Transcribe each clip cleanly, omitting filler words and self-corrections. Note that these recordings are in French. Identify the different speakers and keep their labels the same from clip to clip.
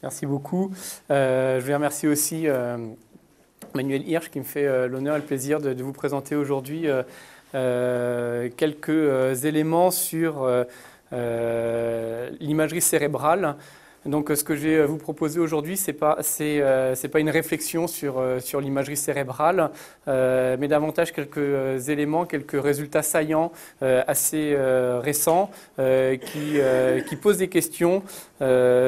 Speaker 1: Merci beaucoup. Je vais remercier aussi Manuel Hirsch qui me fait l'honneur et le plaisir de vous présenter aujourd'hui quelques éléments sur l'imagerie cérébrale. Donc, ce que je vais vous proposer aujourd'hui, c'est pas une réflexion sur l'imagerie cérébrale, mais davantage quelques éléments, quelques résultats saillants assez récents qui posent des questions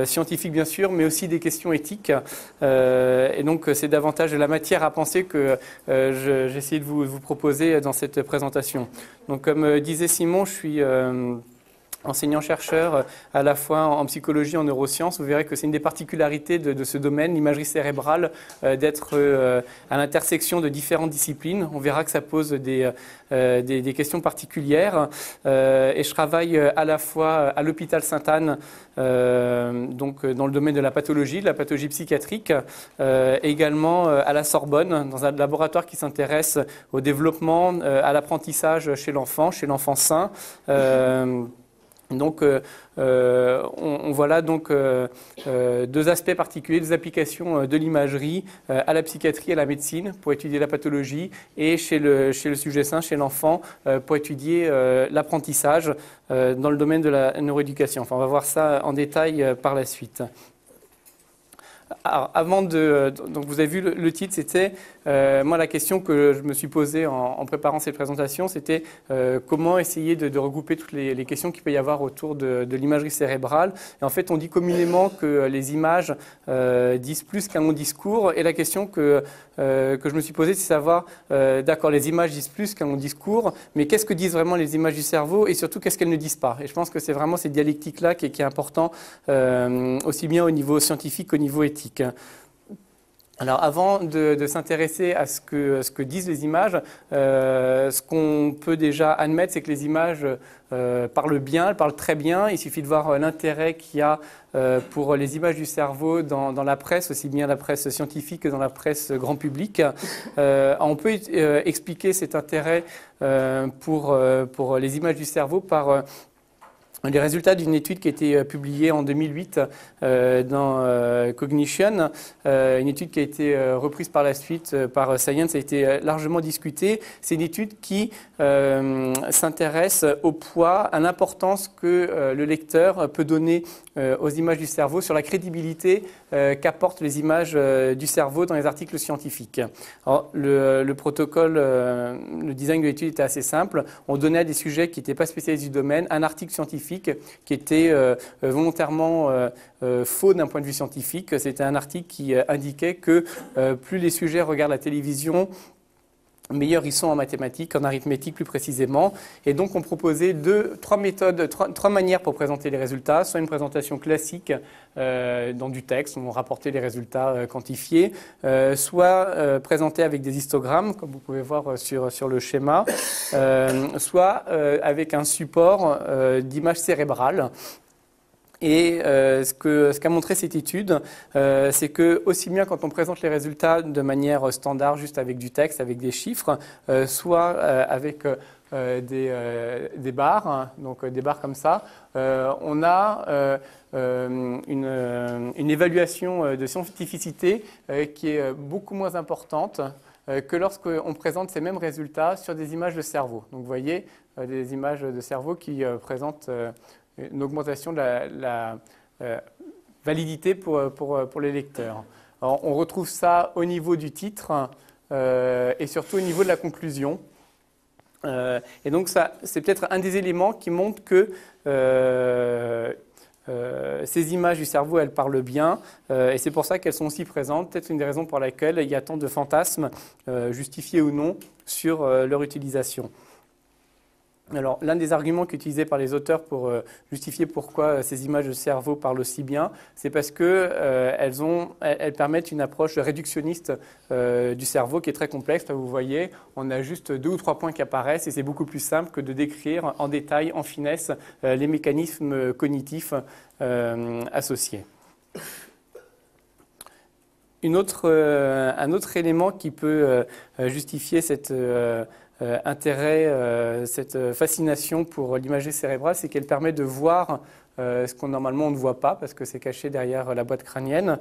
Speaker 1: scientifiques bien sûr, mais aussi des questions éthiques. Et donc, c'est davantage de la matière à penser que j'ai essayé de vous proposer dans cette présentation. Donc, comme disait Simon, je suis enseignant-chercheur à la fois en psychologie et en neurosciences. Vous verrez que c'est une des particularités de ce domaine, l'imagerie cérébrale, d'être à l'intersection de différentes disciplines. On verra que ça pose des questions particulières. Et je travaille à la fois à l'hôpital Sainte-Anne, donc dans le domaine de la pathologie psychiatrique, également à la Sorbonne, dans un laboratoire qui s'intéresse au développement, à l'apprentissage chez l'enfant sain. Donc, on voit là donc, deux aspects particuliers, des applications de l'imagerie à la psychiatrie et à la médecine pour étudier la pathologie et chez le sujet sain, chez l'enfant, pour étudier l'apprentissage dans le domaine de la neuroéducation. Enfin, on va voir ça en détail par la suite. Alors, donc vous avez vu le titre, c'était moi la question que je me suis posée en préparant cette présentation, c'était comment essayer de regrouper toutes les questions qu'il peut y avoir autour de l'imagerie cérébrale. Et en fait, on dit communément que les images disent plus qu'un long discours. Et la question que je me suis posée, c'est savoir, d'accord, les images disent plus qu'un long discours, mais qu'est-ce que disent vraiment les images du cerveau et surtout qu'est-ce qu'elles ne disent pas. Et je pense que c'est vraiment cette dialectique-là qui est important, aussi bien au niveau scientifique qu'au niveau éthique. Alors, avant de s'intéresser à ce que disent les images, ce qu'on peut déjà admettre, c'est que les images parlent bien, elles parlent très bien. Il suffit de voir l'intérêt qu'il y a pour les images du cerveau dans la presse, aussi bien la presse scientifique que dans la presse grand public. On peut expliquer cet intérêt pour les images du cerveau par les résultats d'une étude qui a été publiée en 2008 dans Cognition, une étude qui a été reprise par la suite par Science, a été largement discutée. C'est une étude qui s'intéresse au poids, à l'importance que le lecteur peut donner aux images du cerveau, sur la crédibilité qu'apportent les images du cerveau dans les articles scientifiques. Alors, le protocole, le design de l'étude était assez simple. On donnait à des sujets qui n'étaient pas spécialistes du domaine un article scientifique qui était volontairement faux d'un point de vue scientifique. C'était un article qui indiquait que plus les sujets regardent la télévision, meilleurs ils sont en mathématiques, en arithmétique plus précisément. Et donc on proposait trois manières pour présenter les résultats. Soit une présentation classique dans du texte, on rapportait les résultats quantifiés, soit présenté avec des histogrammes, comme vous pouvez voir sur le schéma, soit avec un support d'image cérébrale. Et ce qu'a montré cette étude, c'est que aussi bien quand on présente les résultats de manière standard, juste avec du texte, avec des chiffres, soit avec des barres, hein, donc des barres comme ça, on a une évaluation de scientificité qui est beaucoup moins importante que lorsqu'on présente ces mêmes résultats sur des images de cerveau. Donc vous voyez des images de cerveau qui présentent une augmentation de la validité pour les lecteurs. Alors, on retrouve ça au niveau du titre et surtout au niveau de la conclusion. Et donc, c'est peut-être un des éléments qui montre que ces images du cerveau, elles parlent bien, et c'est pour ça qu'elles sont aussi présentes. Peut-être une des raisons pour lesquelles il y a tant de fantasmes, justifiés ou non, sur leur utilisation. Alors, l'un des arguments utilisés par les auteurs pour justifier pourquoi ces images de cerveau parlent aussi bien, c'est parce qu'elles permettent une approche réductionniste du cerveau qui est très complexe. Là, vous voyez, on a juste 2 ou 3 points qui apparaissent et c'est beaucoup plus simple que de décrire en détail, en finesse, les mécanismes cognitifs associés. Un autre élément qui peut justifier cet intérêt, cette fascination pour l'imagerie cérébrale, c'est qu'elle permet de voir ce qu'on normalement on ne voit pas parce que c'est caché derrière la boîte crânienne.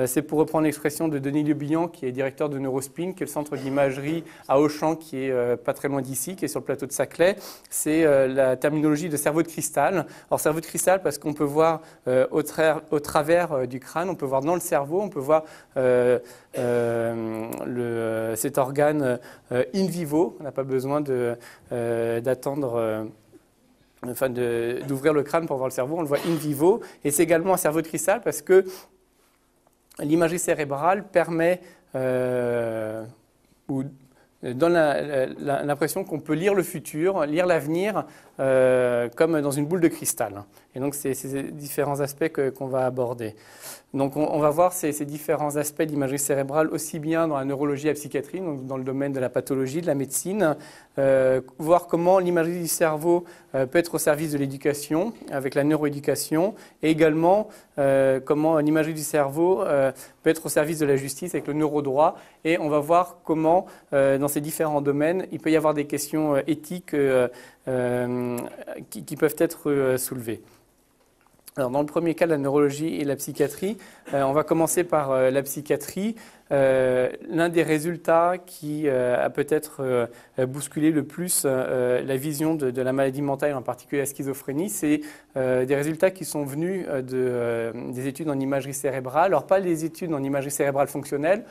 Speaker 1: C'est pour reprendre l'expression de Denis Lebihan, qui est directeur de Neurospin, qui est le centre d'imagerie à Auchan, qui est pas très loin d'ici, qui est sur le plateau de Saclay. C'est la terminologie de cerveau de cristal. Alors cerveau de cristal parce qu'on peut voir au travers du crâne, on peut voir dans le cerveau, on peut voir cet organe in vivo. On n'a pas besoin d'attendre... d'ouvrir le crâne pour voir le cerveau, on le voit in vivo. Et c'est également un cerveau de cristal parce que l'imagerie cérébrale permet ou donne l'impression qu'on peut lire le futur, lire l'avenir comme dans une boule de cristal. Et donc, c'est ces différents aspects qu'on va aborder. Donc, on va voir ces différents aspects d'imagerie cérébrale aussi bien dans la neurologie et la psychiatrie, donc dans le domaine de la pathologie, de la médecine, voir comment l'imagerie du cerveau peut être au service de l'éducation avec la neuroéducation et également comment l'imagerie du cerveau peut être au service de la justice avec le neurodroit. Et on va voir comment, dans ces différents domaines, il peut y avoir des questions éthiques qui peuvent être soulevées. Alors, dans le premier cas, la neurologie et la psychiatrie, on va commencer par la psychiatrie. L'un des résultats qui a peut-être bousculé le plus la vision de la maladie mentale, en particulier la schizophrénie, c'est des résultats qui sont venus des études en imagerie cérébrale. Alors, pas les études en imagerie cérébrale fonctionnelle,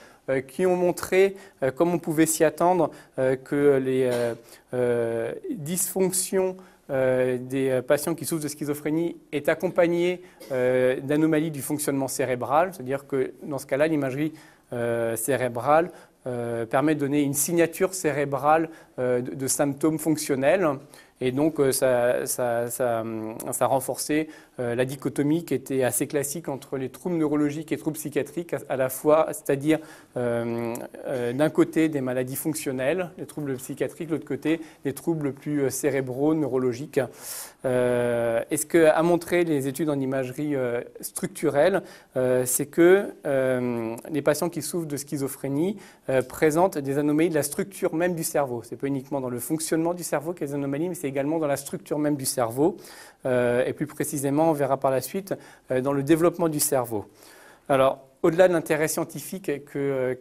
Speaker 1: qui ont montré, comme on pouvait s'y attendre, que les dysfonctions des patients qui souffrent de schizophrénie est accompagnée d'anomalies du fonctionnement cérébral, c'est-à-dire que dans ce cas-là, l'imagerie cérébrale permet de donner une signature cérébrale de symptômes fonctionnels. Et donc, ça renforçait la dichotomie qui était assez classique entre les troubles neurologiques et troubles psychiatriques à la fois, c'est-à-dire d'un côté des maladies fonctionnelles, les troubles psychiatriques, de l'autre côté des troubles plus cérébraux, neurologiques. Et ce qu'a montré les études en imagerie structurelle, c'est que les patients qui souffrent de schizophrénie présentent des anomalies de la structure même du cerveau. Ce n'est pas uniquement dans le fonctionnement du cerveau qu'il y a des anomalies, mais c'est également dans la structure même du cerveau. Et plus précisément, on verra par la suite, dans le développement du cerveau. Alors, au-delà de l'intérêt scientifique que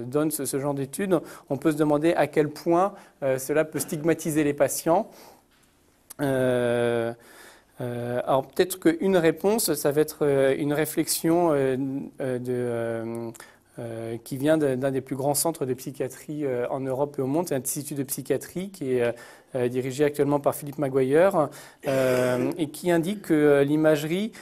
Speaker 1: donne ce genre d'études, on peut se demander à quel point cela peut stigmatiser les patients. Alors peut-être qu'une réponse, ça va être une réflexion qui vient d'un des plus grands centres de psychiatrie en Europe et au monde. C'est l'Institut de psychiatrie qui est dirigé actuellement par Philippe Maguire et qui indique que l'imagerie,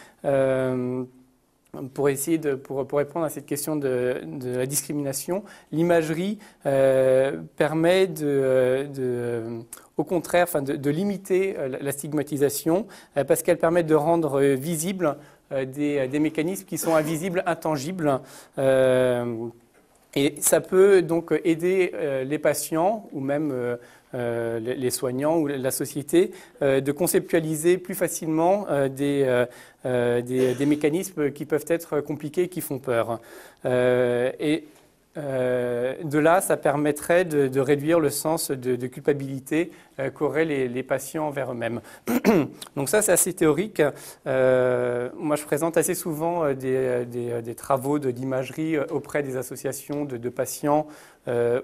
Speaker 1: pour répondre à cette question de la discrimination, l'imagerie permet au contraire, de limiter la stigmatisation parce qu'elle permet de rendre visibles des mécanismes qui sont invisibles, intangibles. Et ça peut donc aider les patients ou même les soignants ou la société de conceptualiser plus facilement des mécanismes qui peuvent être compliqués et qui font peur. De là, ça permettrait de réduire le sens de culpabilité qu'auraient les patients envers eux-mêmes. Donc ça, c'est assez théorique. Moi, je présente assez souvent des travaux d'imagerie auprès des associations de patients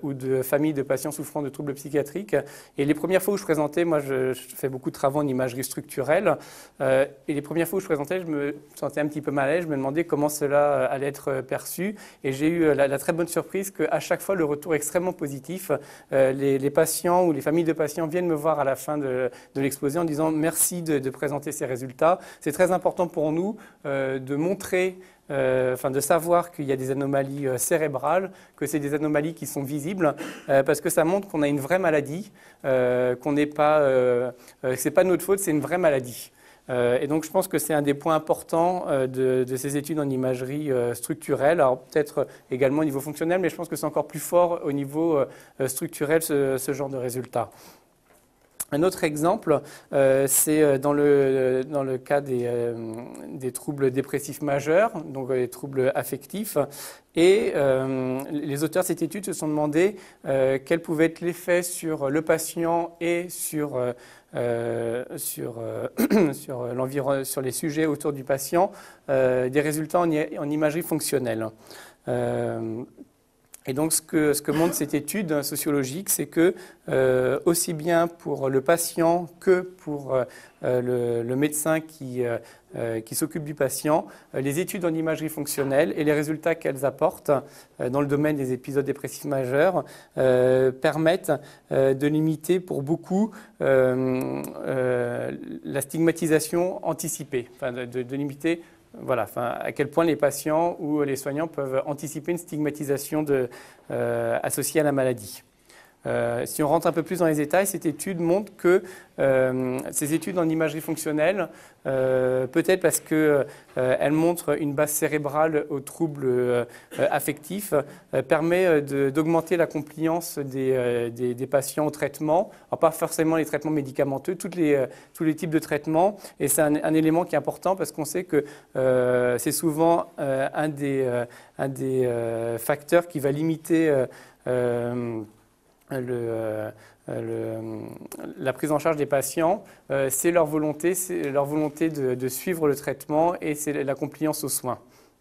Speaker 1: ou de familles de patients souffrant de troubles psychiatriques. Et les premières fois où je présentais, moi, je fais beaucoup de travaux en imagerie structurelle. Et les premières fois où je présentais, je me sentais un petit peu mal à l'aise. Je me demandais comment cela allait être perçu. Et j'ai eu la très bonne surprise qu'à chaque fois, le retour est extrêmement positif. Les patients ou les familles de patients viennent me voir à la fin de l'exposé en disant merci de présenter ces résultats. C'est très important pour nous de montrer, de savoir qu'il y a des anomalies cérébrales, que c'est des anomalies qui sont visibles, parce que ça montre qu'on a une vraie maladie, qu'on n'est pas, c'est pas notre faute, c'est une vraie maladie. Et donc je pense que c'est un des points importants de ces études en imagerie structurelle, alors peut-être également au niveau fonctionnel, mais je pense que c'est encore plus fort au niveau structurel ce genre de résultats. Un autre exemple, c'est dans le cas des troubles dépressifs majeurs, donc les troubles affectifs. Et les auteurs de cette étude se sont demandé quel pouvait être l'effet sur le patient et sur les sujets autour du patient des résultats en imagerie fonctionnelle. Et donc, ce que montre cette étude sociologique, c'est que aussi bien pour le patient que pour le médecin qui s'occupe du patient, les études en imagerie fonctionnelle et les résultats qu'elles apportent dans le domaine des épisodes dépressifs majeurs permettent de limiter pour beaucoup la stigmatisation anticipée, enfin de limiter. Voilà, à quel point les patients ou les soignants peuvent anticiper une stigmatisation associée à la maladie. Si on rentre un peu plus dans les détails, cette étude montre que ces études en imagerie fonctionnelle, peut-être parce qu'elles montrent une base cérébrale aux troubles affectifs, permet d'augmenter la compliance des patients au traitement. Alors, pas forcément les traitements médicamenteux, tous les types de traitements. Et c'est un élément qui est important parce qu'on sait que c'est souvent un des facteurs qui va limiter la prise en charge des patients, c'est leur volonté de suivre le traitement et c'est la compliance aux soins.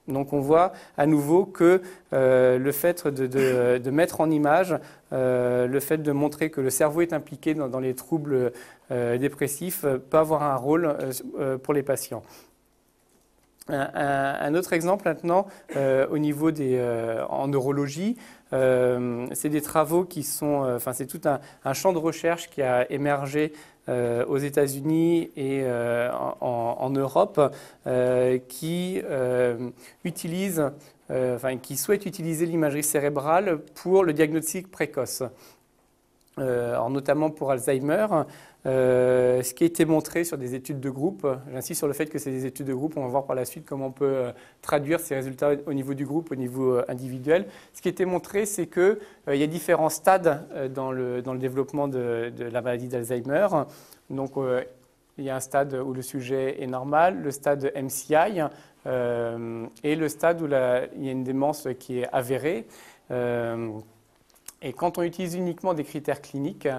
Speaker 1: Donc on voit à nouveau que le fait de mettre en image, le fait de montrer que le cerveau est impliqué dans les troubles dépressifs peut avoir un rôle pour les patients. Un autre exemple maintenant au niveau en neurologie, c'est des travaux qui sont, c'est tout un champ de recherche qui a émergé aux États-Unis et en Europe qui souhaitent utiliser l'imagerie cérébrale pour le diagnostic précoce. Alors notamment pour Alzheimer, ce qui a été montré sur des études de groupe, j'insiste sur le fait que c'est des études de groupe, on va voir par la suite comment on peut traduire ces résultats au niveau du groupe, au niveau individuel. Ce qui a été montré, c'est qu'il y a différents stades dans le développement de la maladie d'Alzheimer. Donc il y a un stade où le sujet est normal, le stade MCI et le stade où il y a une démence qui est avérée. Et quand on utilise uniquement des critères cliniques,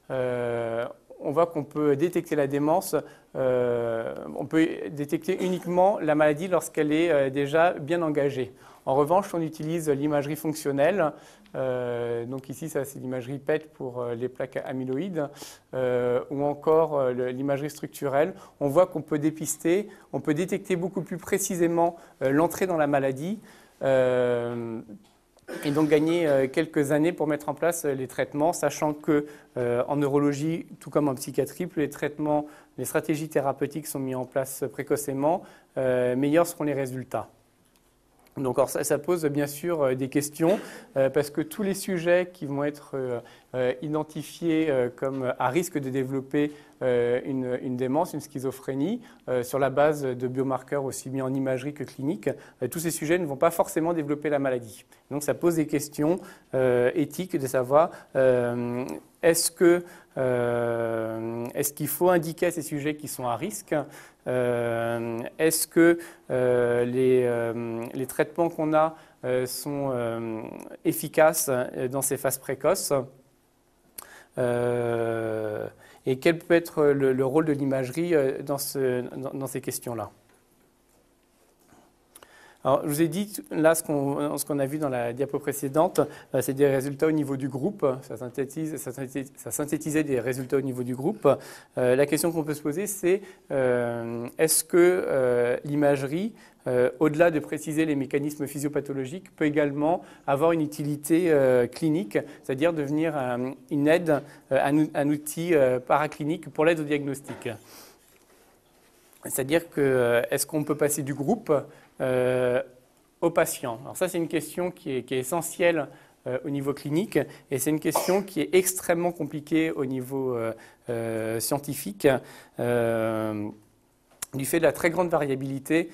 Speaker 1: on voit qu'on peut détecter la démence, on peut détecter uniquement la maladie lorsqu'elle est déjà bien engagée. En revanche, on utilise l'imagerie fonctionnelle, donc ici ça c'est l'imagerie PET pour les plaques amyloïdes, ou encore l'imagerie structurelle. On voit qu'on peut dépister, on peut détecter beaucoup plus précisément l'entrée dans la maladie, et donc gagner quelques années pour mettre en place les traitements, sachant que en neurologie, tout comme en psychiatrie, plus les stratégies thérapeutiques sont mises en place précocement, meilleurs seront les résultats. Donc alors ça pose bien sûr des questions parce que tous les sujets qui vont être identifiés comme à risque de développer une démence, une schizophrénie, sur la base de biomarqueurs aussi bien en imagerie que clinique, tous ces sujets ne vont pas forcément développer la maladie. Donc ça pose des questions éthiques de savoir est-ce qu'il faut indiquer à ces sujets qui sont à risque? Est-ce que les traitements qu'on a sont efficaces dans ces phases précoces? Et quel peut être le rôle de l'imagerie dans ces questions-là? Alors, je vous ai dit, là, ce qu'on a vu dans la diapo précédente, c'est des résultats au niveau du groupe. Ça synthétisait des résultats au niveau du groupe. La question qu'on peut se poser, c'est est-ce que l'imagerie, au-delà de préciser les mécanismes physiopathologiques, peut également avoir une utilité clinique, c'est-à-dire devenir une aide, un outil paraclinique pour l'aide au diagnostic. C'est-à-dire que est-ce qu'on peut passer du groupe aux patients? Alors ça, c'est une question qui est essentielle au niveau clinique et c'est une question qui est extrêmement compliquée au niveau scientifique du fait de la très grande variabilité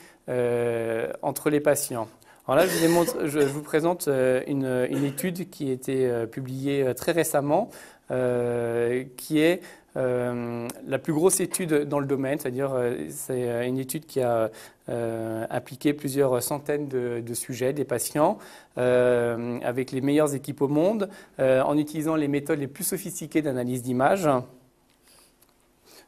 Speaker 1: entre les patients. Alors là, je vous présente une étude qui a été publiée très récemment, qui est la plus grosse étude dans le domaine, c'est-à-dire c'est une étude qui a impliqué plusieurs centaines de sujets, des patients, avec les meilleures équipes au monde, en utilisant les méthodes les plus sophistiquées d'analyse d'images.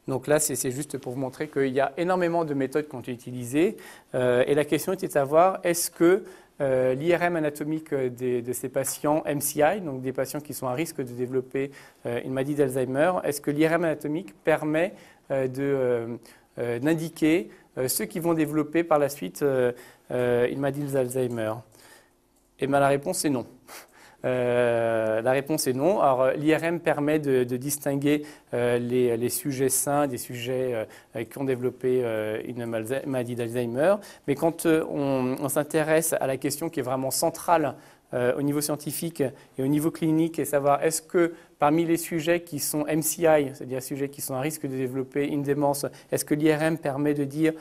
Speaker 1: Donc là, c'est juste pour vous montrer qu'il y a énormément de méthodes qui ont été utilisées. Et la question était de savoir, est-ce que l'IRM anatomique de ces patients MCI, donc des patients qui sont à risque de développer une maladie d'Alzheimer, est-ce que l'IRM anatomique permet d'indiquer ceux qui vont développer par la suite une maladie d'Alzheimer? Et bien la réponse est non. La réponse est non. Alors, l'IRM permet de distinguer les sujets sains des sujets qui ont développé une maladie d'Alzheimer. Mais quand on s'intéresse à la question qui est vraiment centrale au niveau scientifique et au niveau clinique, et savoir est-ce que parmi les sujets qui sont MCI, c'est-à-dire sujets qui sont à risque de développer une démence, est-ce que l'IRM permet de dire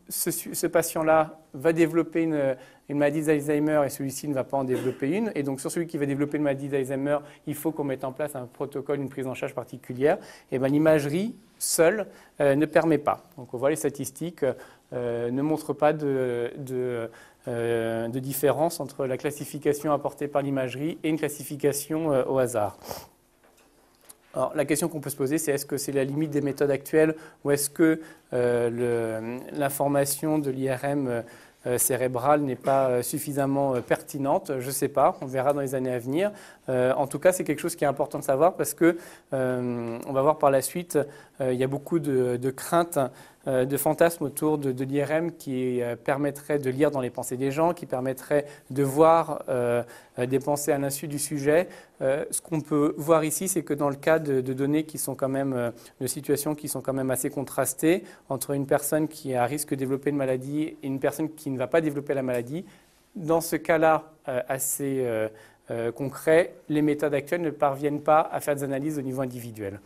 Speaker 1: ce patient-là va développer une maladie d'Alzheimer et celui-ci ne va pas en développer une. Et donc, sur celui qui va développer une maladie d'Alzheimer, il faut qu'on mette en place un protocole, une prise en charge particulière. Et bien, l'imagerie seule ne permet pas. Donc, on voit les statistiques ne montrent pas de différence entre la classification apportée par l'imagerie et une classification au hasard. Alors, la question qu'on peut se poser, c'est est-ce que c'est la limite des méthodes actuelles ou est-ce que l'information de l'IRM cérébrale n'est pas suffisamment pertinente? Je ne sais pas, on verra dans les années à venir. En tout cas, c'est quelque chose qui est important de savoir parce que on va voir par la suite, il y a beaucoup de craintes, de fantasmes autour de l'IRM qui permettraient de lire dans les pensées des gens, qui permettraient de voir des pensées à l'insu du sujet. Ce qu'on peut voir ici, c'est que dans le cas de données qui sont quand même, de situations qui sont quand même assez contrastées, entre une personne qui a risque de développer une maladie et une personne qui ne va pas développer la maladie, dans ce cas-là assez concret, les méthodes actuelles ne parviennent pas à faire des analyses au niveau individuel.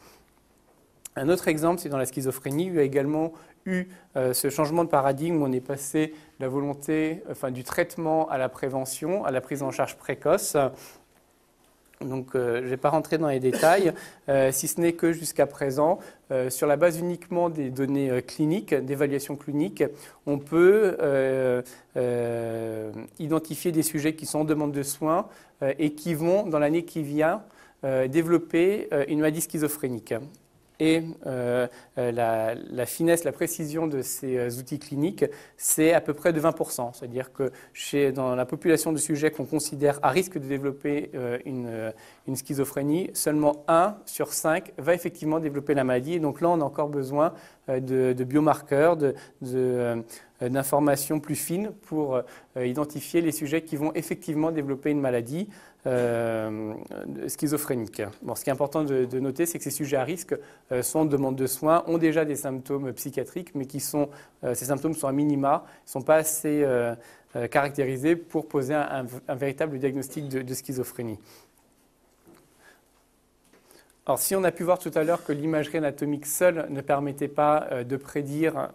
Speaker 1: Un autre exemple, c'est dans la schizophrénie, où il y a également eu ce changement de paradigme où on est passé de la volonté, du traitement à la prévention, à la prise en charge précoce. Donc, je ne vais pas rentrer dans les détails, si ce n'est que jusqu'à présent, sur la base uniquement des données cliniques, d'évaluation clinique, on peut identifier des sujets qui sont en demande de soins et qui vont, dans l'année qui vient, développer une maladie schizophrénique. Et la finesse, la précision de ces outils cliniques, c'est à peu près de 20%. C'est-à-dire que dans la population de sujets qu'on considère à risque de développer une schizophrénie, seulement 1 sur 5 va effectivement développer la maladie. Et donc là, on a encore besoin de biomarqueurs, d'informations plus fines pour identifier les sujets qui vont effectivement développer une maladie schizophrénique. Bon, ce qui est important de noter, c'est que ces sujets à risque sont en demande de soins, ont déjà des symptômes psychiatriques, mais ces symptômes sont à minima, ne sont pas assez caractérisés pour poser un véritable diagnostic de schizophrénie. Alors, si on a pu voir tout à l'heure que l'imagerie anatomique seule ne permettait pas de prédire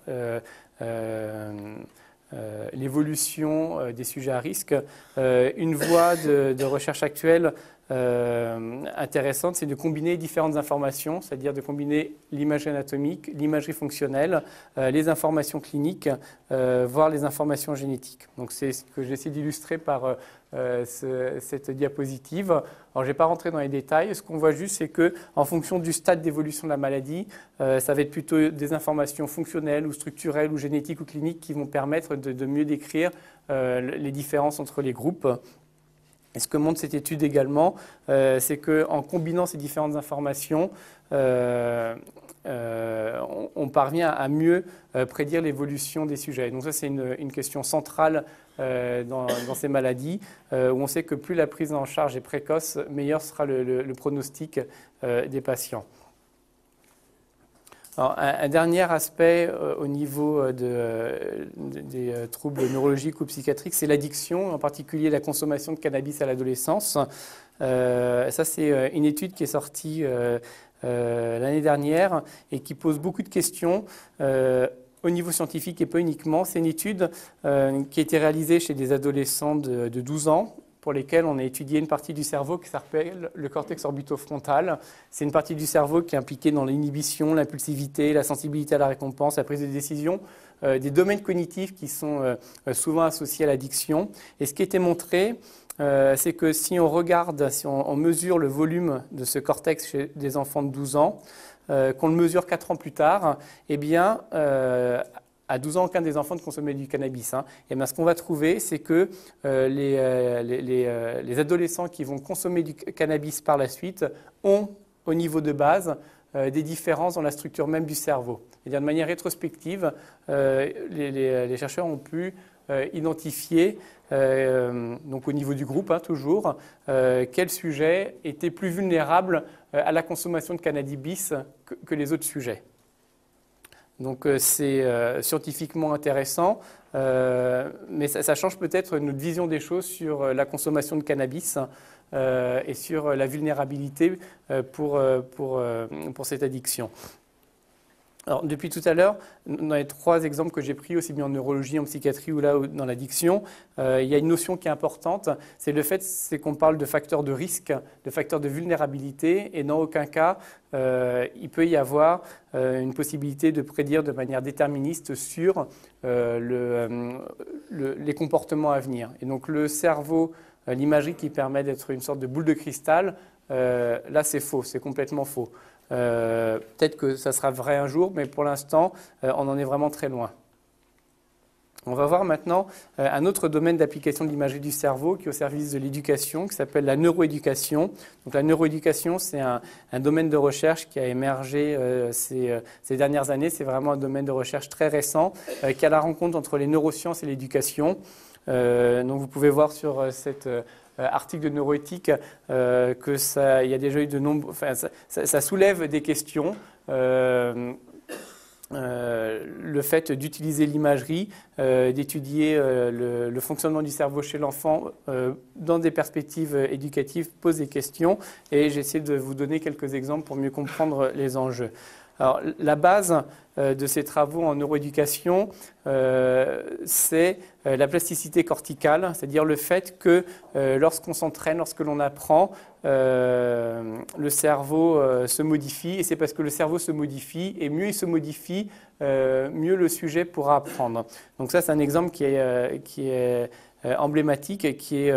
Speaker 1: l'évolution des sujets à risque, une voie de recherche actuelle intéressante, c'est de combiner différentes informations, c'est-à-dire de combiner l'imagerie anatomique, l'imagerie fonctionnelle, les informations cliniques, voire les informations génétiques. Donc, c'est ce que j'essaie d'illustrer par cette diapositive. Alors, je ne vais pas rentrer dans les détails. Ce qu'on voit juste, c'est qu'en fonction du stade d'évolution de la maladie, ça va être plutôt des informations fonctionnelles ou structurelles ou génétiques ou cliniques qui vont permettre de mieux décrire les différences entre les groupes. Et ce que montre cette étude également, c'est qu'en combinant ces différentes informations, on parvient à mieux prédire l'évolution des sujets. Donc ça, c'est une question centrale dans ces maladies, où on sait que plus la prise en charge est précoce, meilleur sera le pronostic des patients. Alors, un dernier aspect au niveau des troubles neurologiques ou psychiatriques, c'est l'addiction, en particulier la consommation de cannabis à l'adolescence. Ça, c'est une étude qui est sortie l'année dernière et qui pose beaucoup de questions. au niveau scientifique et pas uniquement. C'est une étude qui a été réalisée chez des adolescents de 12 ans pour lesquels on a étudié une partie du cerveau qui s'appelle le cortex orbitofrontal. C'est une partie du cerveau qui est impliquée dans l'inhibition, l'impulsivité, la sensibilité à la récompense, la prise de décision, des domaines cognitifs qui sont souvent associés à l'addiction. Et ce qui a été montré, c'est que si on regarde, si on mesure le volume de ce cortex chez des enfants de 12 ans, qu'on le mesure 4 ans plus tard, eh bien, à 12 ans, aucun des enfants ne consommait du cannabis. Et bien, ce qu'on va trouver, c'est que les adolescents qui vont consommer du cannabis par la suite ont, au niveau de base, des différences dans la structure même du cerveau. C'est-à-dire, de manière rétrospective, les chercheurs ont pu identifier, donc au niveau du groupe toujours, quels sujets étaient plus vulnérables à la consommation de cannabis que les autres sujets. Donc c'est scientifiquement intéressant, mais ça change peut-être notre vision des choses sur la consommation de cannabis et sur la vulnérabilité pour cette addiction. Alors, depuis tout à l'heure, dans les 3 exemples que j'ai pris, aussi bien en neurologie, en psychiatrie ou là dans l'addiction, il y a une notion qui est importante, c'est le fait qu'on parle de facteurs de risque, de facteurs de vulnérabilité, et dans aucun cas, il peut y avoir une possibilité de prédire de manière déterministe sur les comportements à venir. Et donc le cerveau, l'imagerie qui permet d'être une sorte de boule de cristal, là c'est faux, c'est complètement faux. Peut-être que ça sera vrai un jour, mais pour l'instant, on en est vraiment très loin. On va voir maintenant un autre domaine d'application de l'imagerie du cerveau qui est au service de l'éducation, qui s'appelle la neuroéducation. Donc, la neuroéducation, c'est un domaine de recherche qui a émergé ces dernières années. C'est vraiment un domaine de recherche très récent qui est à la rencontre entre les neurosciences et l'éducation. Donc, vous pouvez voir sur cet article de neuroéthique que il y a déjà eu de nombreux... Enfin, ça soulève des questions. Le fait d'utiliser l'imagerie, d'étudier le fonctionnement du cerveau chez l'enfant dans des perspectives éducatives pose des questions et j'essaie de vous donner quelques exemples pour mieux comprendre les enjeux. Alors, la base de ces travaux en neuroéducation, c'est la plasticité corticale, c'est-à-dire le fait que lorsqu'on s'entraîne, lorsque l'on apprend, le cerveau se modifie, et c'est parce que le cerveau se modifie, et mieux il se modifie, mieux le sujet pourra apprendre. Donc ça, c'est un exemple qui est emblématique et qui est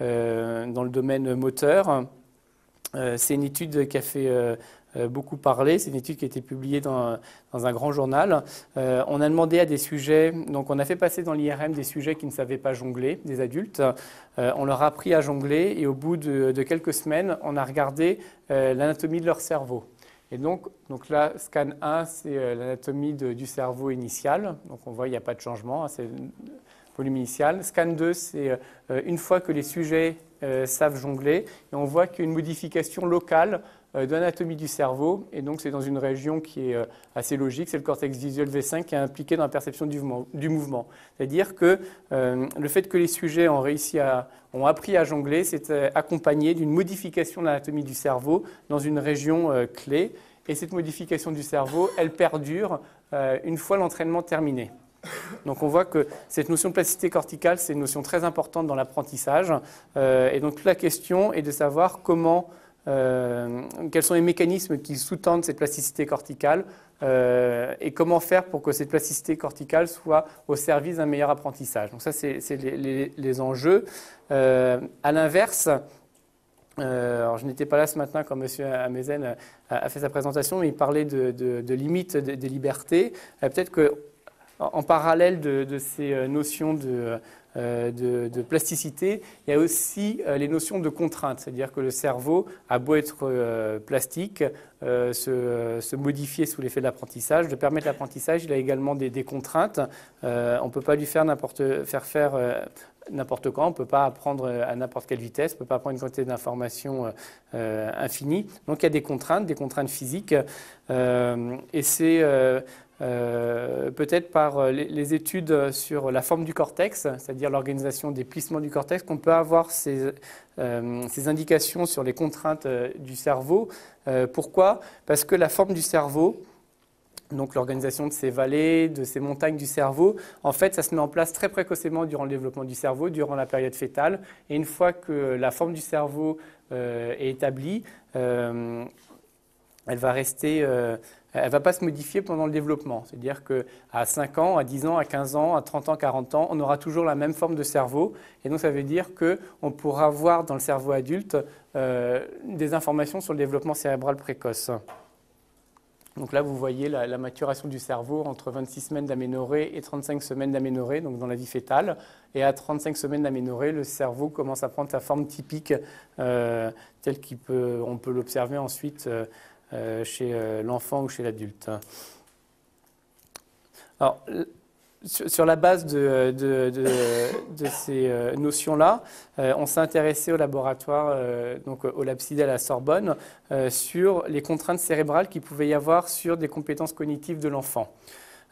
Speaker 1: dans le domaine moteur. C'est une étude qui a fait beaucoup parler. C'est une étude qui a été publiée dans un grand journal. On a demandé à des sujets, donc on a fait passer dans l'IRM des sujets qui ne savaient pas jongler, des adultes. On leur a appris à jongler et au bout de quelques semaines, on a regardé l'anatomie de leur cerveau. Et donc là, scan 1, c'est l'anatomie du cerveau initial. Donc on voit qu'il n'y a pas de changement, c'est le volume initial. Scan 2, c'est une fois que les sujets savent jongler, et on voit qu'il y a une modification locale de l'anatomie du cerveau, et donc c'est dans une région qui est assez logique, c'est le cortex visuel V5 qui est impliqué dans la perception du mouvement. C'est-à-dire que le fait que les sujets ont appris à jongler, c'est accompagné d'une modification de l'anatomie du cerveau dans une région clé, et cette modification du cerveau, elle perdure une fois l'entraînement terminé. Donc on voit que cette notion de plasticité corticale, c'est une notion très importante dans l'apprentissage, et donc la question est de savoir quels sont les mécanismes qui sous-tendent cette plasticité corticale et comment faire pour que cette plasticité corticale soit au service d'un meilleur apprentissage. Donc ça, c'est les enjeux. À l'inverse, alors je n'étais pas là ce matin quand M. Amezen a fait sa présentation, mais il parlait de limites des libertés. Peut-être qu'en parallèle de ces notions de plasticité, il y a aussi les notions de contrainte, c'est-à-dire que le cerveau a beau être plastique, se modifier sous l'effet de l'apprentissage, de permettre l'apprentissage, il a également des contraintes. On ne peut pas lui faire faire n'importe quand, on ne peut pas apprendre à n'importe quelle vitesse, on ne peut pas apprendre une quantité d'informations infinie. Donc il y a des contraintes physiques, et c'est peut-être par les études sur la forme du cortex, c'est-à-dire l'organisation des plissements du cortex, qu'on peut avoir ces indications sur les contraintes du cerveau. Pourquoi ? Parce que la forme du cerveau donc l'organisation de ces vallées, de ces montagnes du cerveau. En fait, ça se met en place très précocement durant le développement du cerveau, durant la période fœtale. Et une fois que la forme du cerveau est établie, elle va rester, elle va pas se modifier pendant le développement. C'est-à-dire qu'à 5 ans, à 10 ans, à 15 ans, à 30 ans, 40 ans, on aura toujours la même forme de cerveau. Et donc, ça veut dire qu'on pourra voir dans le cerveau adulte des informations sur le développement cérébral précoce. Donc là, vous voyez la maturation du cerveau entre 26 semaines d'aménorrhée et 35 semaines d'aménorrhée, donc dans la vie fœtale. Et à 35 semaines d'aménorrhée, le cerveau commence à prendre sa forme typique, telle qu'on peut l'observer ensuite chez l'enfant ou chez l'adulte. Alors, sur la base de ces notions-là, on s'est intéressé au laboratoire, donc au LabCID à la Sorbonne, sur les contraintes cérébrales qu'il pouvait y avoir sur des compétences cognitives de l'enfant.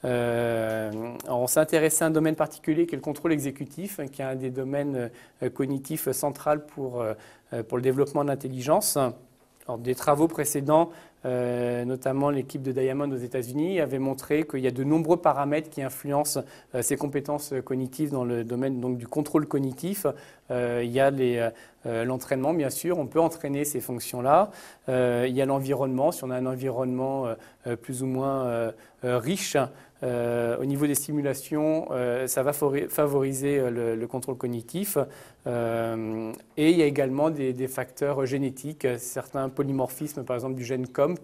Speaker 1: On s'est intéressé à un domaine particulier qui est le contrôle exécutif, qui est un des domaines cognitifs centraux pour le développement de l'intelligence. Alors, des travaux précédents, notamment l'équipe de Diamond aux États-Unis, avaient montré qu'il y a de nombreux paramètres qui influencent ces compétences cognitives dans le domaine donc, du contrôle cognitif. Il y a l'entraînement, bien sûr, on peut entraîner ces fonctions-là. Il y a l'environnement, si on a un environnement plus ou moins riche. Au niveau des stimulations, ça va favoriser le contrôle cognitif. Et il y a également des facteurs génétiques, certains polymorphismes, par exemple du gène COMT,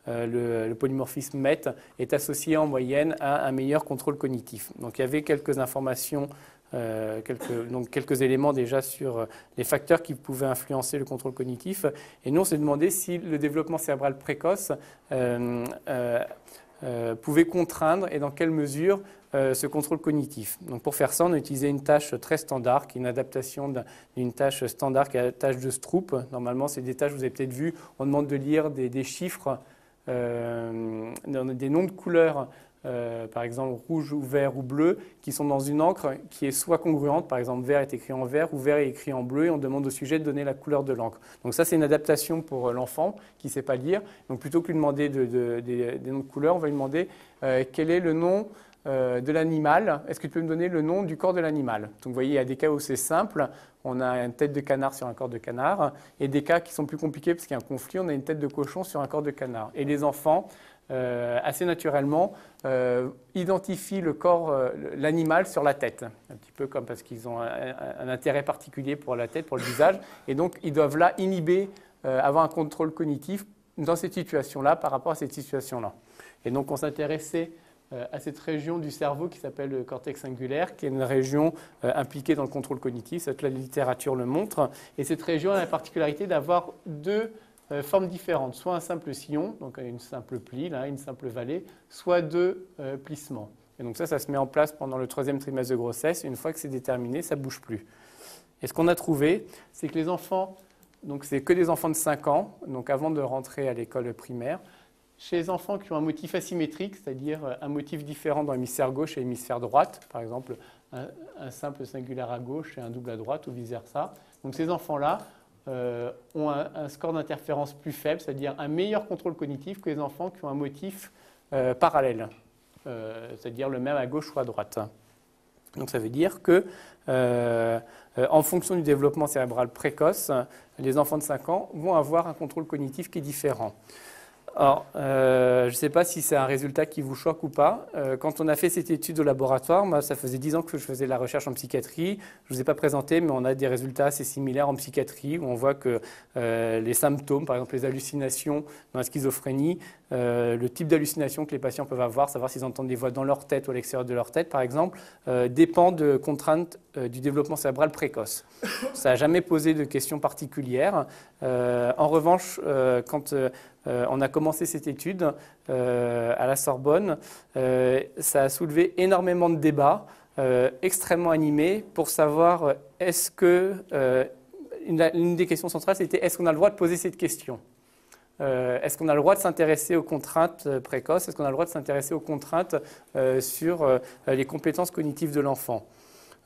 Speaker 1: le polymorphisme MET est associé en moyenne à un meilleur contrôle cognitif. Donc il y avait quelques informations, quelques éléments déjà sur les facteurs qui pouvaient influencer le contrôle cognitif. Et nous, on s'est demandé si le développement cérébral précoce pouvait contraindre et dans quelle mesure ce contrôle cognitif. Donc pour faire ça, on a utilisé une tâche très standard, qui est une adaptation d'une tâche standard, qui est la tâche de Stroop. Normalement, c'est des tâches, vous avez peut-être vu, on demande de lire des chiffres, des noms de couleurs, par exemple rouge ou vert ou bleu, qui sont dans une encre qui est soit congruente, par exemple vert est écrit en vert ou vert est écrit en bleu, et on demande au sujet de donner la couleur de l'encre. Donc ça, c'est une adaptation pour l'enfant qui ne sait pas lire. Donc plutôt que de lui demander des noms de couleurs, on va lui demander quel est le nom de l'animal. Est-ce que tu peux me donner le nom du corps de l'animal? Donc vous voyez, il y a des cas où c'est simple, on a une tête de canard sur un corps de canard, et des cas qui sont plus compliqués parce qu'il y a un conflit, on a une tête de cochon sur un corps de canard. Et les enfants, assez naturellement, identifient le corps, l'animal sur la tête, un petit peu comme parce qu'ils ont un intérêt particulier pour la tête, pour le visage, et donc ils doivent là inhiber, avoir un contrôle cognitif dans cette situation-là par rapport à cette situation-là. Et donc on s'intéressait à cette région du cerveau qui s'appelle le cortex cingulaire, qui est une région impliquée dans le contrôle cognitif, la littérature le montre, et cette région a la particularité d'avoir deux formes différentes, soit un simple sillon, donc une simple plie, là, une simple vallée, soit deux plissements. Et donc ça se met en place pendant le 3e trimestre de grossesse, et une fois que c'est déterminé, ça ne bouge plus. Et ce qu'on a trouvé, c'est que les enfants, donc c'est que des enfants de 5 ans, donc avant de rentrer à l'école primaire, chez les enfants qui ont un motif asymétrique, c'est-à-dire un motif différent dans l'hémisphère gauche et l'hémisphère droite, par exemple un simple singulaire à gauche et un double à droite ou vice-versa. Donc ces enfants-là ont un score d'interférence plus faible, c'est-à-dire un meilleur contrôle cognitif que les enfants qui ont un motif parallèle, c'est-à-dire le même à gauche ou à droite. Donc ça veut dire que en fonction du développement cérébral précoce, les enfants de 5 ans vont avoir un contrôle cognitif qui est différent. Alors, je ne sais pas si c'est un résultat qui vous choque ou pas. Quand on a fait cette étude au laboratoire, moi, ça faisait 10 ans que je faisais de la recherche en psychiatrie. Je ne vous ai pas présenté, mais on a des résultats assez similaires en psychiatrie, où on voit que les symptômes, par exemple les hallucinations dans la schizophrénie, le type d'hallucination que les patients peuvent avoir, savoir s'ils entendent des voix dans leur tête ou à l'extérieur de leur tête, par exemple, dépend de contraintes du développement cérébral précoce. Ça n'a jamais posé de questions particulières. En revanche, quand on a commencé cette étude à la Sorbonne, ça a soulevé énormément de débats, extrêmement animés, pour savoir est-ce que, une des questions centrales, c'était est-ce qu'on a le droit de poser cette question? Est-ce qu'on a le droit de s'intéresser aux contraintes précoces? Est-ce qu'on a le droit de s'intéresser aux contraintes sur les compétences cognitives de l'enfant?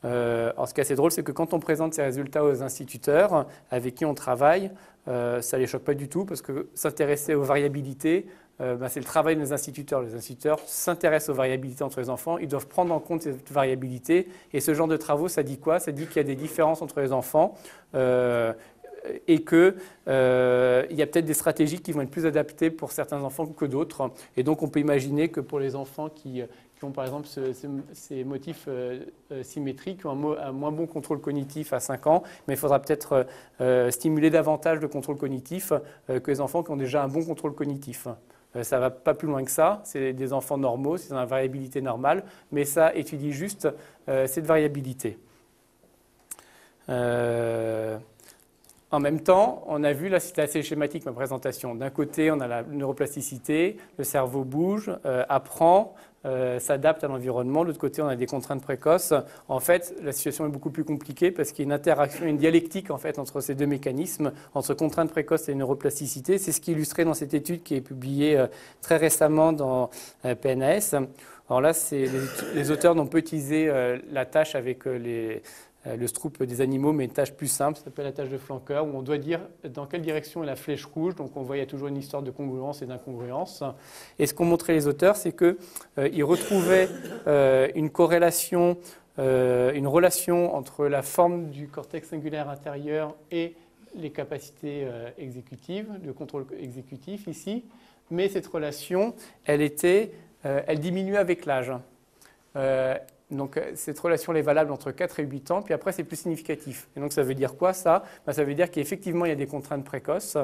Speaker 1: Alors, ce qui est assez drôle, c'est que quand on présente ces résultats aux instituteurs avec qui on travaille, ça ne les choque pas du tout parce que s'intéresser aux variabilités, c'est le travail des instituteurs. Les instituteurs s'intéressent aux variabilités entre les enfants, ils doivent prendre en compte cette variabilité. Et ce genre de travaux, ça dit quoi? Ça dit qu'il y a des différences entre les enfants et qu'il y a peut-être des stratégies qui vont être plus adaptées pour certains enfants que d'autres. Et donc, on peut imaginer que pour les enfants qui ont par exemple ces motifs symétriques, qui ont un moins bon contrôle cognitif à 5 ans, mais il faudra peut-être stimuler davantage le contrôle cognitif que les enfants qui ont déjà un bon contrôle cognitif. Ça ne va pas plus loin que ça, c'est des enfants normaux, c'est une variabilité normale, mais ça étudie juste cette variabilité. En même temps, on a vu, là c'était assez schématique ma présentation, d'un côté on a la neuroplasticité, le cerveau bouge, apprend, s'adapte à l'environnement, de l'autre côté on a des contraintes précoces. En fait, la situation est beaucoup plus compliquée parce qu'il y a une interaction, une dialectique en fait, entre ces deux mécanismes, entre contraintes précoces et neuroplasticité. C'est ce qui est illustré dans cette étude qui est publiée très récemment dans PNAS. Alors là, les auteurs n'ont pas utilisé la tâche avec le Stroop des animaux, mais une tâche plus simple, ça s'appelle la tâche de flanqueur, où on doit dire dans quelle direction est la flèche rouge. Donc on voit qu'il y a toujours une histoire de congruence et d'incongruence. Et ce qu'ont montré les auteurs, c'est qu'ils retrouvaient une corrélation, une relation entre la forme du cortex cingulaire intérieur et les capacités exécutives, le contrôle exécutif ici. Mais cette relation, elle diminuait avec l'âge. Donc cette relation est valable entre 4 et 8 ans, puis après c'est plus significatif. Et donc ça veut dire quoi ça? Ça veut dire qu'effectivement il y a des contraintes précoces,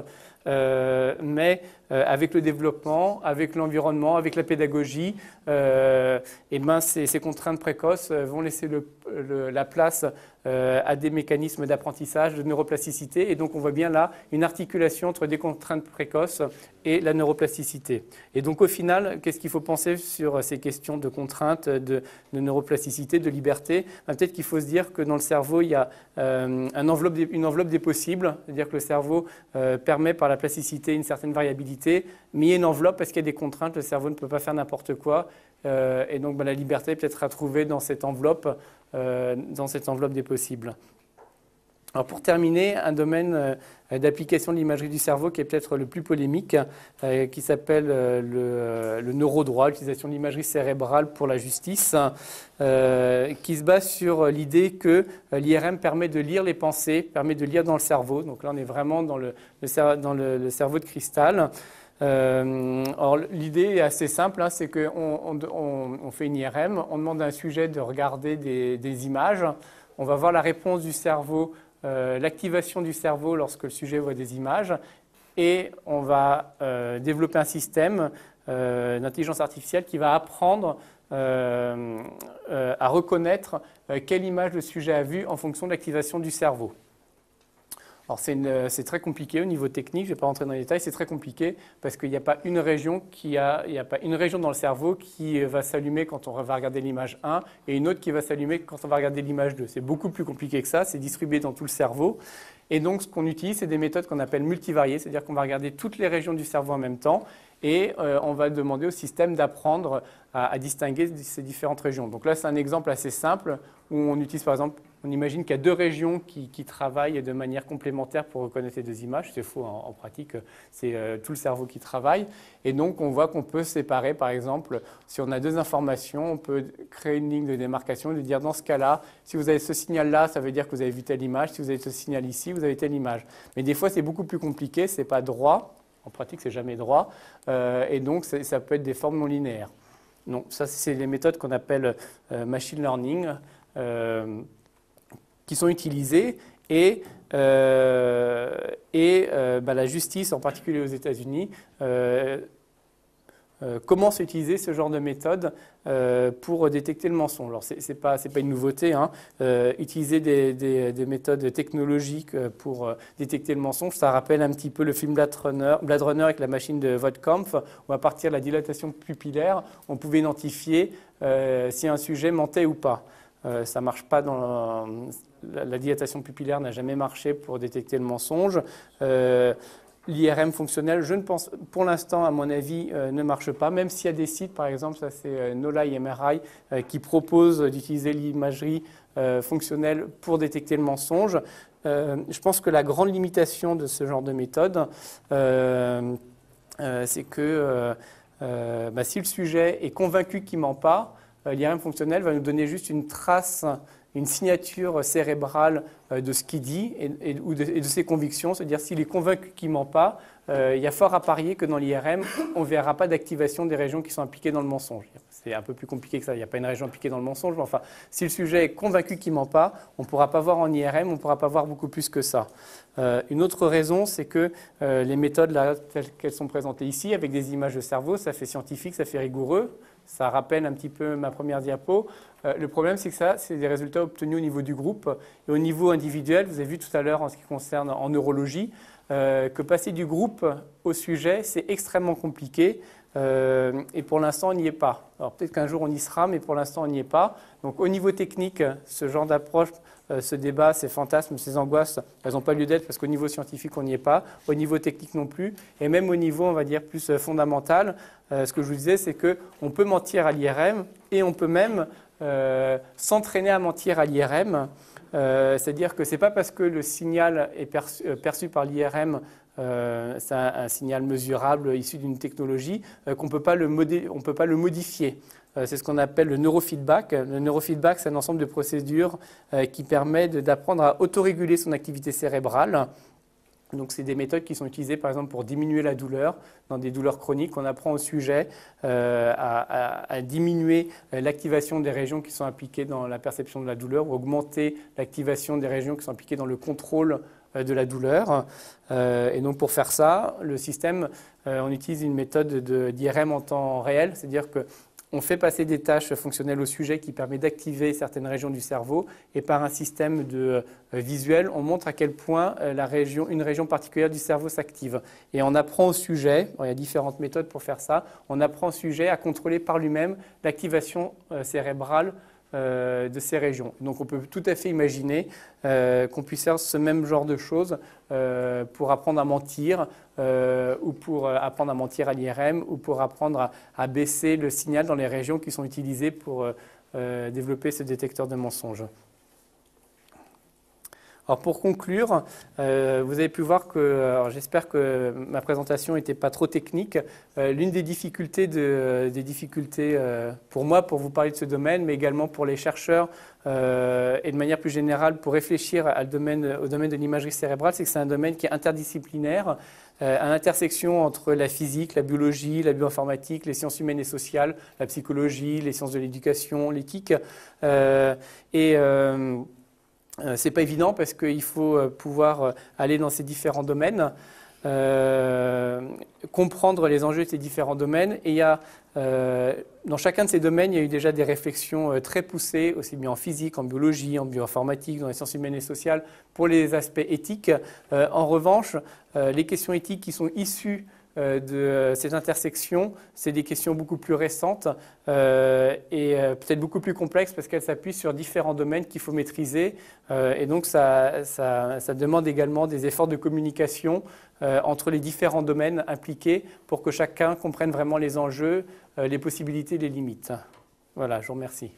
Speaker 1: mais avec le développement, avec l'environnement, avec la pédagogie, ces contraintes précoces vont laisser la place à des mécanismes d'apprentissage, de neuroplasticité. Et donc on voit bien là une articulation entre des contraintes précoces et la neuroplasticité. Et donc au final, qu'est-ce qu'il faut penser sur ces questions de contraintes, de neuroplasticité, de liberté? Peut-être qu'il faut se dire que dans le cerveau, il y a une enveloppe des possibles, c'est-à-dire que le cerveau permet par la plasticité une certaine variabilité, mais il y a une enveloppe parce qu'il y a des contraintes, le cerveau ne peut pas faire n'importe quoi. Et donc la liberté peut être à trouver dans cette enveloppe des possibles. Alors pour terminer, un domaine d'application de l'imagerie du cerveau qui est peut-être le plus polémique, qui s'appelle le neurodroit, l'utilisation de l'imagerie cérébrale pour la justice, qui se base sur l'idée que l'IRM permet de lire les pensées, permet de lire dans le cerveau. Donc là, on est vraiment dans le cerveau de cristal. Alors l'idée est assez simple, hein, c'est qu'on fait une IRM, on demande à un sujet de regarder des images, on va voir la réponse du cerveau, l'activation du cerveau lorsque le sujet voit des images, et on va développer un système d'intelligence artificielle qui va apprendre à reconnaître quelle image le sujet a vue en fonction de l'activation du cerveau. Alors c'est très compliqué au niveau technique, je ne vais pas rentrer dans les détails, c'est très compliqué parce qu'il n'y a pas une région dans le cerveau qui va s'allumer quand on va regarder l'image 1 et une autre qui va s'allumer quand on va regarder l'image 2. C'est beaucoup plus compliqué que ça, c'est distribué dans tout le cerveau. Et donc ce qu'on utilise, c'est des méthodes qu'on appelle multivariées, c'est-à-dire qu'on va regarder toutes les régions du cerveau en même temps et on va demander au système d'apprendre à distinguer ces différentes régions. Donc là, c'est un exemple assez simple où on utilise par exemple, on imagine qu'il y a 2 régions qui travaillent de manière complémentaire pour reconnaître les 2 images. C'est faux en pratique, c'est tout le cerveau qui travaille. Et donc, on voit qu'on peut séparer, par exemple, si on a 2 informations, on peut créer une ligne de démarcation et de dire dans ce cas-là, si vous avez ce signal-là, ça veut dire que vous avez vu telle image. Si vous avez ce signal ici, vous avez telle image. Mais des fois, c'est beaucoup plus compliqué, ce n'est pas droit. En pratique, ce n'est jamais droit. Et donc, ça peut être des formes non linéaires. Donc, ça, c'est les méthodes qu'on appelle machine learning. Qui sont utilisées et la justice, en particulier aux États-Unis, commence à utiliser ce genre de méthode pour détecter le mensonge. Alors, ce n'est pas une nouveauté, hein. Utiliser des méthodes technologiques pour détecter le mensonge, ça rappelle un petit peu le film Blade Runner avec la machine de Vogt-Kampff, où à partir de la dilatation pupillaire, on pouvait identifier si un sujet mentait ou pas. Ça ne marche pas la dilatation pupillaire n'a jamais marché pour détecter le mensonge. l'IRM fonctionnel, je ne pense, pour l'instant, à mon avis, ne marche pas, même s'il y a des sites, par exemple, ça c'est NoLi MRI, qui proposent d'utiliser l'imagerie fonctionnelle pour détecter le mensonge. Je pense que la grande limitation de ce genre de méthode, c'est que si le sujet est convaincu qu'il ne ment pas, l'IRM fonctionnel va nous donner juste une trace, une signature cérébrale de ce qu'il dit ou de ses convictions. C'est-à-dire s'il est convaincu qu'il ne ment pas, il y a fort à parier que dans l'IRM, on ne verra pas d'activation des régions qui sont impliquées dans le mensonge. C'est un peu plus compliqué que ça. Il n'y a pas une région impliquée dans le mensonge. Mais enfin, si le sujet est convaincu qu'il ne ment pas, on ne pourra pas voir en IRM, on ne pourra pas voir beaucoup plus que ça. Une autre raison, c'est que les méthodes là, telles qu'elles sont présentées ici, avec des images de cerveau, ça fait scientifique, ça fait rigoureux. Ça rappelle un petit peu ma première diapo. Le problème, c'est que ça, c'est des résultats obtenus au niveau du groupe. Et au niveau individuel, vous avez vu tout à l'heure en ce qui concerne en neurologie, que passer du groupe au sujet, c'est extrêmement compliqué. Et pour l'instant, on n'y est pas. Alors peut-être qu'un jour, on y sera, mais pour l'instant, on n'y est pas. Donc au niveau technique, ce genre d'approche, ce débat, ces fantasmes, ces angoisses, elles n'ont pas lieu d'être parce qu'au niveau scientifique, on n'y est pas. Au niveau technique non plus. Et même au niveau, on va dire, plus fondamental, ce que je vous disais, c'est qu'on peut mentir à l'IRM et on peut même s'entraîner à mentir à l'IRM. C'est-à-dire que ce n'est pas parce que le signal est perçu par l'IRM, c'est un signal mesurable issu d'une technologie, qu'on ne peut pas le modifier. C'est ce qu'on appelle le neurofeedback. Le neurofeedback, c'est un ensemble de procédures qui permet d'apprendre à autoréguler son activité cérébrale. Donc, c'est des méthodes qui sont utilisées, par exemple, pour diminuer la douleur. Dans des douleurs chroniques, on apprend au sujet à diminuer l'activation des régions qui sont impliquées dans la perception de la douleur ou augmenter l'activation des régions qui sont impliquées dans le contrôle de la douleur. Et donc, pour faire ça, le système, on utilise une méthode d'IRM en temps réel, c'est-à-dire que on fait passer des tâches fonctionnelles au sujet qui permet d'activer certaines régions du cerveau et par un système visuel, on montre à quel point une région particulière du cerveau s'active. Et on apprend au sujet, il y a différentes méthodes pour faire ça, on apprend au sujet à contrôler par lui-même l'activation cérébrale de ces régions. Donc on peut tout à fait imaginer qu'on puisse faire ce même genre de choses pour apprendre à mentir ou pour apprendre à mentir à l'IRM ou pour apprendre à baisser le signal dans les régions qui sont utilisées pour développer ce détecteur de mensonges. Alors pour conclure, vous avez pu voir que, j'espère que ma présentation n'était pas trop technique. L'une des difficultés, pour moi, pour vous parler de ce domaine, mais également pour les chercheurs et de manière plus générale pour réfléchir au domaine de l'imagerie cérébrale, c'est que c'est un domaine qui est interdisciplinaire, à l'intersection entre la physique, la biologie, la bioinformatique, les sciences humaines et sociales, la psychologie, les sciences de l'éducation, l'éthique. C'est pas évident parce qu'il faut pouvoir aller dans ces différents domaines, comprendre les enjeux de ces différents domaines. Et dans chacun de ces domaines, il y a eu déjà des réflexions très poussées, aussi bien en physique, en biologie, en bioinformatique, dans les sciences humaines et sociales, pour les aspects éthiques. En revanche, les questions éthiques qui sont issues de ces intersections, c'est des questions beaucoup plus récentes et peut-être beaucoup plus complexes parce qu'elles s'appuient sur différents domaines qu'il faut maîtriser. Et donc, ça demande également des efforts de communication entre les différents domaines impliqués pour que chacun comprenne vraiment les enjeux, les possibilités, les limites. Voilà, je vous remercie.